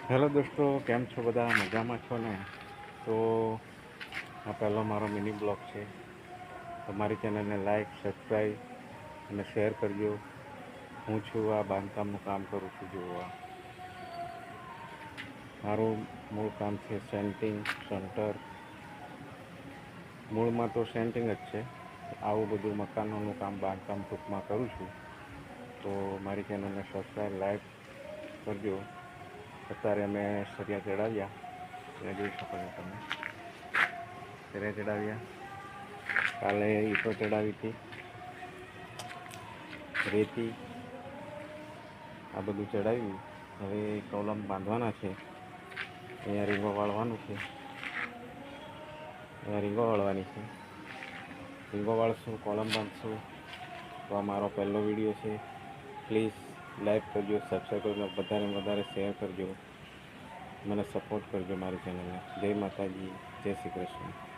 Hello દોસ્તો, કેમ છો? બધા મજામાં છો ને? તો આ પહેલો મારો મિની બ્લોગ છે. તમારી ચેનલને લાઈક, સબસ્ક્રાઈબ અને શેર કરજો. હું છું આ બાંધકામનું કામ કરું છું. જોવા મારું મૂળ કામ છે સેન્ટિંગ, શન્ટર. મૂળમાં તો સેન્ટિંગ જ છે. આવું બધું મકાનોનું કામ, બાંધકામ ટૂંકમાં કરું છું. તો મારી ચેનલને સબસ્ક્રાઈબ, લાઈક કરજો. અત્યારે અમે સરિયા ચડાવ્યા, એ જોઈ શકો છો તમે. સરિયા ચડાવ્યા, કાલે ઈંટો ચડાવી હતી, રેતી, આ બધું ચડાવ્યું. હવે કોલમ બાંધવાના છે. અહીંયા રીંગો વાળવાનું છે. અહીંયા રીંગો વાળવાની છે. રીંગો વાળશું, કોલમ બાંધશું. તો આ મારો પહેલો વિડીયો છે. પ્લીઝ લાઈક કરજો, સબસ્ક્રાઈબ કરજો, વધારે વધારે શેર કરજો. મને સપોર્ટ કરજો મારી ચેનલને. જય માતાજી, જય શ્રી કૃષ્ણ.